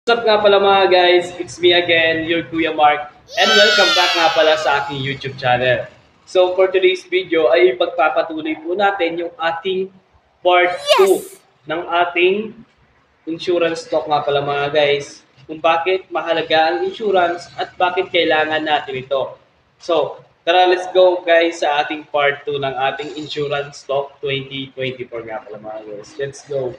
What's up nga pala mga guys? It's me again, your Kuya Mark, and welcome back nga pala sa aking YouTube channel. So for today's video ay pagpapatuloy po natin yung ating part 2 ng ating insurance talk nga pala mga guys. Kung bakit mahalaga ang insurance at bakit kailangan natin ito. So tara, let's go guys sa ating part 2 ng ating insurance talk 2024 nga pala mga guys. Let's go!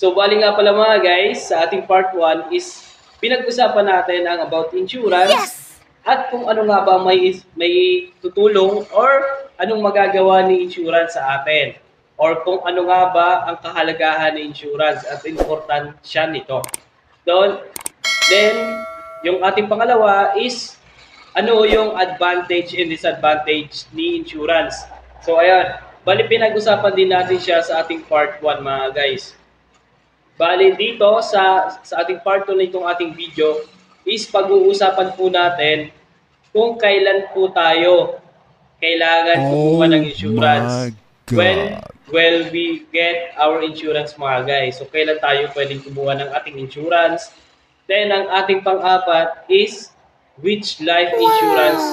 So, bali nga pala mga guys, sa ating part 1 is pinag-usapan natin ang about insurance at kung ano nga ba may tutulong or anong magagawa ni insurance sa atin or kung ano nga ba ang kahalagahan ni insurance at importansya nito. Then, yung ating pangalawa is ano yung advantage and disadvantage ni insurance. So, ayan, bali pinag-usapan din natin siya sa ating part 1 mga guys. Bali dito sa ating part 2 nitong ating video is pag-uusapan po natin kung kailan po tayo kailangan kumuha ng insurance. When will we get our insurance mga guys? So kailan tayo pwedeng kumuha ng ating insurance? Then ang ating pang-apat is which life insurance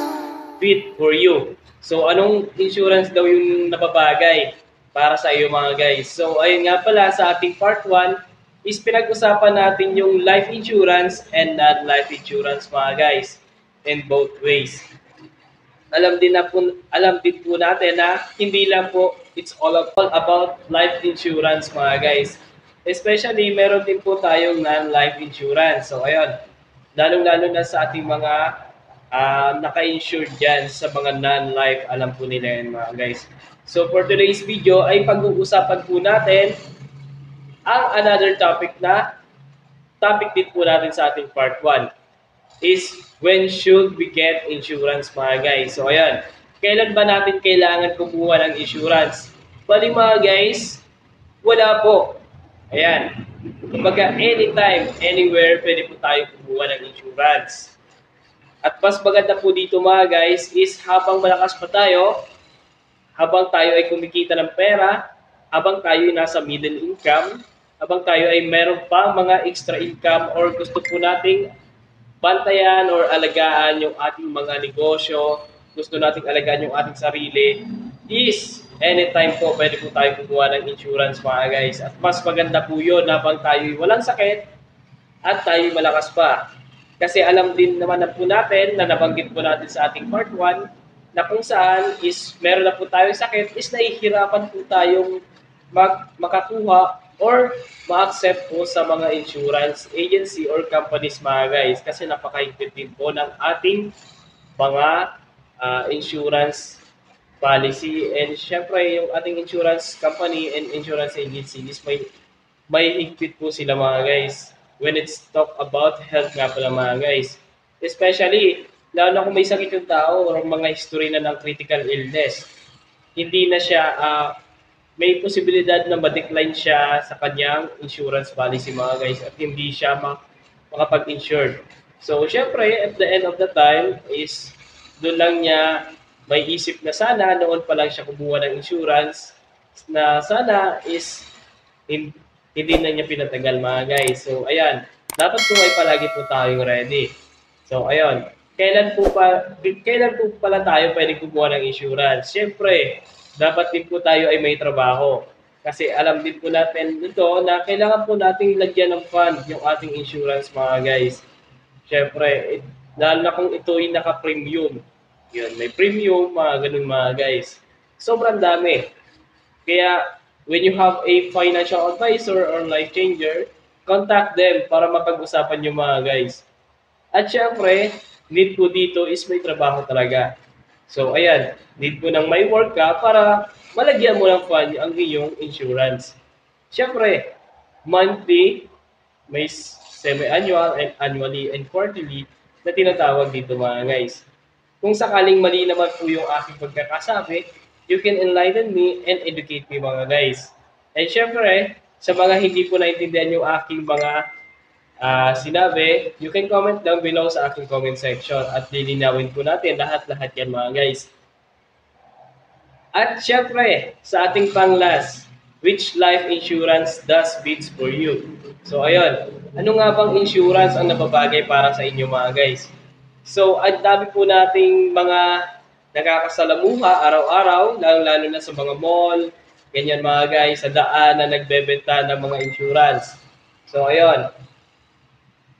fit for you? So anong insurance daw yung napabagay para sa iyo mga guys? So ayun nga pala sa ating part 1 is pinag-usapan natin yung life insurance and non-life insurance mga guys in both ways. Alam din po natin na hindi lang po it's all about life insurance mga guys. Especially meron din po tayong non-life insurance. So ayun, lalong-lalo na sa ating mga naka-insured dyan sa mga non-life, alam po nila yan mga guys. So for today's video ay pag-uusapan po natin ang another topic din po natin sa ating part 1 is when should we get insurance mga guys. So ayan, kailan ba natin kailangan kumuha ng insurance? Bali mga guys, wala po. Ayan, kumbaga anytime, anywhere, pwede po tayo kumuha ng insurance. At mas maganda po dito mga guys is habang malakas pa tayo, habang tayo ay kumikita ng pera, habang tayo ay nasa middle income, habang tayo ay meron pa mga extra income or gusto po nating bantayan or alagaan yung ating mga negosyo, gusto nating alagaan yung ating sarili, is anytime po pwede po tayo kumuha ng insurance mga guys. At mas maganda po yun habang tayo ay walang sakit at tayo malakas pa. Kasi alam din naman na po natin na nabanggit po natin sa ating part 1 na kung saan is meron na po tayong sakit is nahihirapan po tayong makakuha or ma-accept po sa mga insurance agency or companies mga guys kasi napaka-higpit din po ng ating mga insurance policy and syempre yung ating insurance company and insurance agency is may higpit po sila mga guys when it's talk about health nga pala mga guys, especially lalo na kung may sakit yung tao or mga history na ng critical illness, hindi na siya may posibilidad na ma-decline siya sa kanyang insurance policy mga guys at hindi siya makapag-insured. So, syempre, at the end of the time is doon lang niya may isip na sana noon pa lang siya kumuha ng insurance na sana is hindi na niya pinatagal mga guys. So, ayan. Dapat po ay palagi po tayong ready. So, ayun. Kailan po pala tayo pwede kumuha ng insurance? Syempre, dapat din po tayo ay may trabaho. Kasi alam din po natin ito na kailangan po nating lagyan ng fund yung ating insurance mga guys. Siyempre, lalo na kung ito ay naka-premium. Yun, may premium, mga ganun mga guys. Sobrang dami. Kaya, when you have a financial advisor or life changer, contact them para mapag-usapan yung mga guys. At syempre, need po dito is may trabaho talaga. So, ayan, need po nang may work ka para malagyan mo ng fund ang iyong insurance. Siyempre, monthly, may semi-annual and annually and quarterly na tinatawag dito mga guys. Kung sakaling mali naman po yung aking pagkakasabi, you can enlighten me and educate me mga guys. And siyempre, sa mga hindi po naintindihan yung aking mga sinabi, you can comment down below sa aking comment section at lilinawin po natin lahat-lahat yan mga guys. At syempre, sa ating pang-last, which life insurance does beats for you? So ayun, ano nga bang insurance ang nababagay para sa inyo mga guys? So ang dami po nating mga nakakasalamuha araw-araw, lalo-lalo na sa mga mall, ganyan mga guys, sa daan na nagbebenta ng mga insurance. So ayun,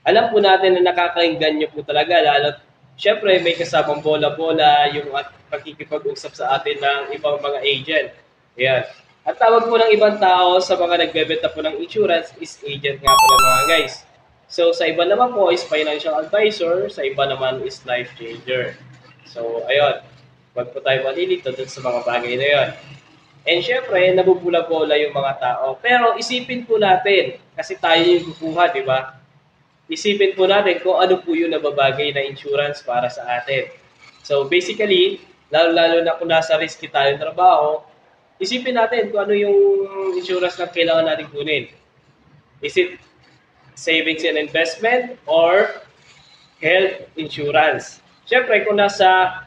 alam po natin na nakakainggan nyo po talaga, lalo syempre may kasamang bola-bola yung at pakikipag-usap sa atin ng ibang mga agent. Ayan. At tawag po ng ibang tao sa mga nagbebenta po ng insurance is agent nga pala mga guys. So sa iba naman po is financial advisor, sa iba naman is life changer. So ayun, wag po tayo malilito dun sa mga bagay na yun. And syempre, nabubula-bola yung mga tao. Pero isipin po natin, kasi tayo yung kukuha, di ba? Isipin po natin kung ano po yung nababagay na insurance para sa atin. So basically, lalo-lalo na kung nasa risky tayo trabaho, isipin natin kung ano yung insurance na kailangan natin kunin. Is it savings and investment or health insurance? Siyempre, kung nasa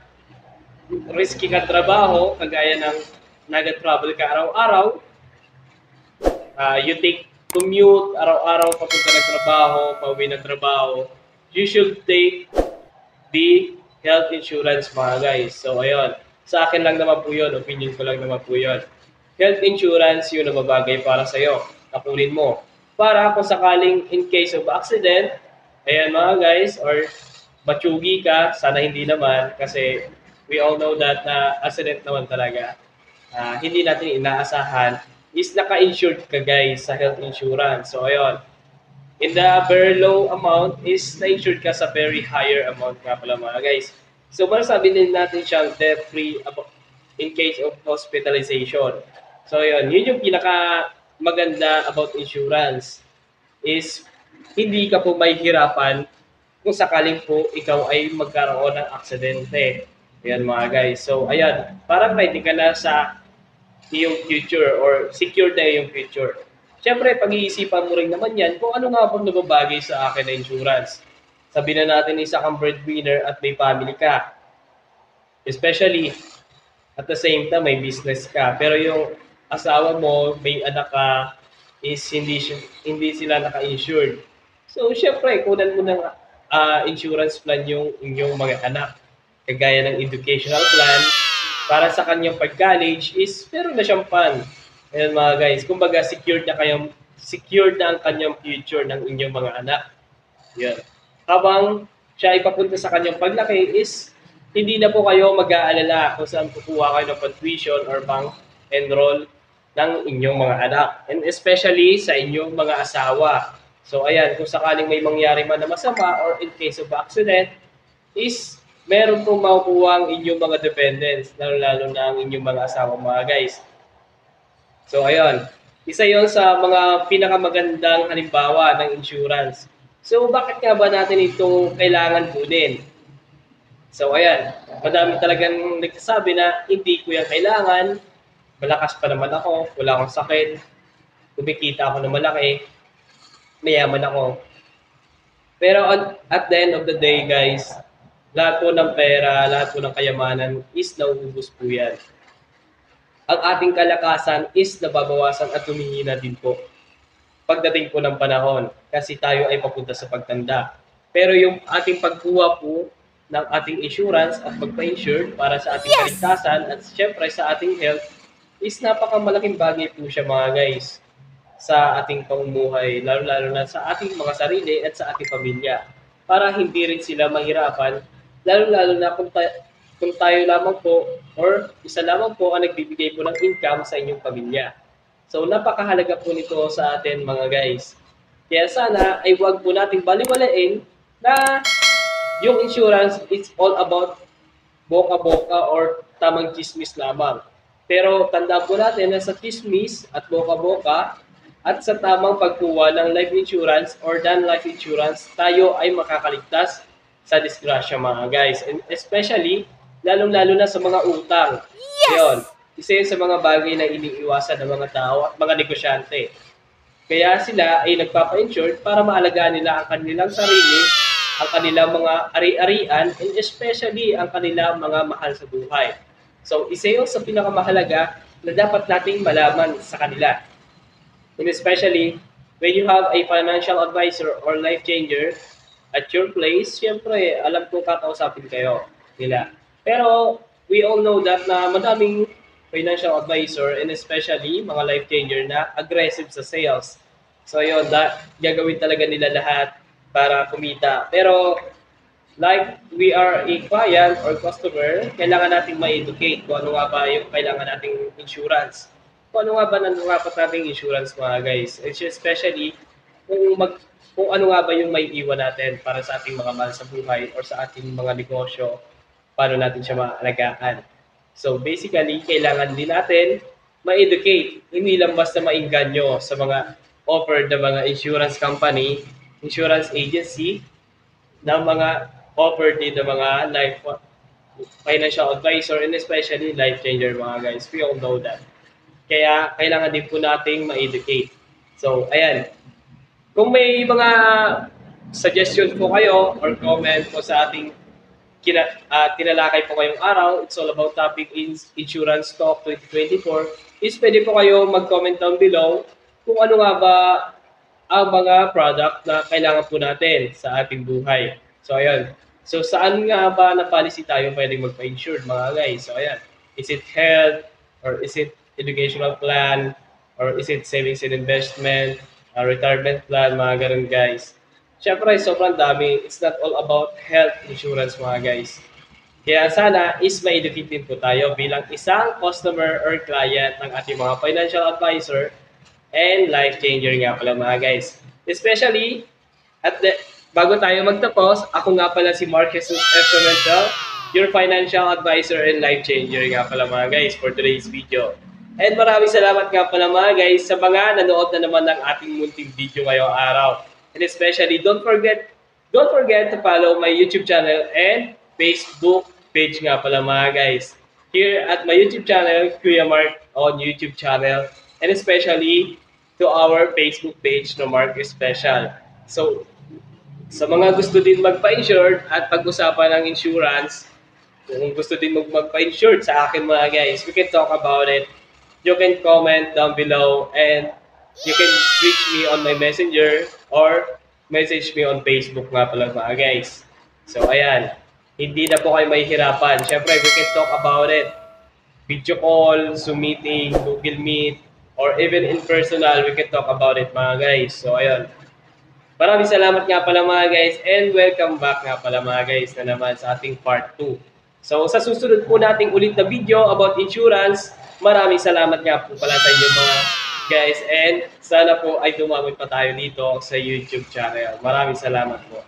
risky ka trabaho, kagaya ng nag-travel ka araw-araw, you take commute, araw-araw papunta ng trabaho, pauwi ng trabaho, you should take the health insurance mga guys. So ayun, sa akin lang naman po yun, opinion ko lang naman po yun. Health insurance yun na babagay para sa'yo, nakunin mo. Para kung sakaling in case of accident, ayan mga guys, or matsugi ka, sana hindi naman, kasi we all know that na accident naman talaga. Hindi natin inaasahan, is naka-insured ka guys sa health insurance. So ayun, in the very low amount is na-insured ka sa very higher amount nga pala mga guys. So masasabi din natin siyang debt-free in case of hospitalization. So ayun, yun yung pinaka maganda about insurance is hindi ka po mahihirapan kung sakaling po ikaw ay magkaroon ng aksidente. Ayan mga guys. So ayan, parang ready ka na sa iyong future or secure na iyong future. Siyempre, pag-iisipan mo rin naman yan kung ano nga bang nababagay sa akin na insurance. Sabi na natin isa kang breadwinner at may family ka. Especially, at the same time, may business ka. Pero yung asawa mo, may anak ka, is hindi sila naka-insured. So, siyempre, kunan mo ng insurance plan yung inyong mga anak. Kagaya ng educational plan, para sa kanyang pag-college is meron na siyang fund. Ayan mga guys, kumbaga secured na ang kanyang future ng inyong mga anak. Yan. Habang siya ipapunta sa kanyang paglaki is hindi na po kayo mag-aalala kung saan kukuha kayo ng tuition or pang-enroll ng inyong mga anak. And especially sa inyong mga asawa. So ayan, kung sakaling may mangyari man na masama or in case of accident, is meron pong makukuha ang inyong mga dependents, lalo na ang inyong mga asawa mga guys. So ayun, isa yon sa mga pinakamagandang halimbawa ng insurance. So bakit nga ba natin ito kailangan kunin? So ayan, madami talagang nagsasabi na hindi ko yan kailangan, malakas pa naman ako, wala akong sakit, kumikita ako na malaki, mayaman ako. Pero at the end of the day guys, lahat po ng pera, lahat po ng kayamanan is nauubos po yan. Ang ating kalakasan is nababawasan at humihina din po pagdating po ng panahon kasi tayo ay papunta sa pagtanda. Pero yung ating pagkuha po ng ating insurance at magpa-insure para sa ating kaligtasan at syempre sa ating health is napakamalaking bagay po siya mga guys sa ating pamumuhay, lalo-lalo na sa ating mga sarili at sa ating pamilya para hindi rin sila mahirapan. Lalo-lalo na kung tayo lamang po or isa lamang po ang nagbibigay po ng income sa inyong pamilya. So napakahalaga po nito sa atin mga guys. Kaya sana ay huwag po nating baliwalain na yung insurance is all about boka-boka or tamang chismis lamang. Pero tandaan po natin na sa chismis at boka-boka at sa tamang pagkuha ng life insurance or non-life insurance, tayo ay makakaligtas sa disgrasya mga guys. And especially, lalong-lalo na sa mga utang. Yes! Isa yun sa mga bagay na iniiwasan ng mga tao at mga negosyante. Kaya sila ay nagpapa-insure para maalagaan nila ang kanilang sarili, ang kanilang mga ari-arian, and especially ang kanilang mga mahal sa buhay. So, isa yun sa pinakamahalaga na dapat nating malaman sa kanila. And especially, when you have a financial advisor or life changer at your place, syempre, alam kong kakausapin kayo nila. Pero, we all know that na madaming financial advisor and especially mga life changer na aggressive sa sales. So, yun, gagawin talaga nila lahat para kumita. Pero, like we are a client or customer, kailangan nating ma-educate kung ano nga ba yung kailangan nating insurance. Kung ano nga ba dapat nating insurance mga guys. Especially kung ano nga ba yung may iwan natin para sa ating mga mahal sa buhay or sa ating mga negosyo, paano natin siya maalagaan. So basically, kailangan din natin ma-educate, hindi lang basta maingganyo sa mga offered na mga insurance company, insurance agency, ng mga offered din ng mga life financial advisor and especially life changer mga guys. We all know that. Kaya kailangan din po nating ma-educate. So, ayan. Kung may mga suggestion po kayo or comment po sa ating tinalakay po ngayong araw, it's all about topic Insurance Talk 2024, is pwede po kayo mag-comment down below kung ano nga ba ang mga product na kailangan po natin sa ating buhay. So, ayan. So, saan nga ba na policy tayo pwedeng magpa-insured, mga guys? So, ayan. Is it health? Or is it educational plan? Or is it savings and investment? Retirement plan, mga ganun, guys. Siyempre, sobrang dami. It's not all about health insurance, mga guys. Kaya sana is ma-educate din po tayo bilang isang customer or client ng ating mga financial advisor and life changer nga pala mga guys. Especially, bago tayo magtapos, ako nga pala si Mark Jesus Exponential, your financial advisor and life changer nga pala mga guys for today's video. And maraming salamat nga pala mga guys sa mga nanood na naman ng ating munting video ngayong araw. And especially, don't forget to follow my YouTube channel and Facebook page nga pala mga guys. Here at my YouTube channel, Kuya Mark on YouTube channel, and especially to our Facebook page no Mark Special. So, sa mga gusto din magpa-insured at pag-usapan ng insurance, kung gusto din magpa-insured sa akin mga guys, we can talk about it. You can comment down below and you can reach me on my messenger or message me on Facebook nga pala mga guys. So ayan, hindi na po kayo mahihirapan. Siyempre, we can talk about it. Video call, Zoom meeting, Google Meet, or even in personal, we can talk about it mga guys. So ayan, maraming salamat nga pala mga guys and welcome back nga pala mga guys na naman sa ating part 2. So sa susunod po nating ulit na video about insurance, maraming salamat nga po pala sa inyo mga guys and sana po ay dumami pa tayo dito sa YouTube channel. Maraming salamat po.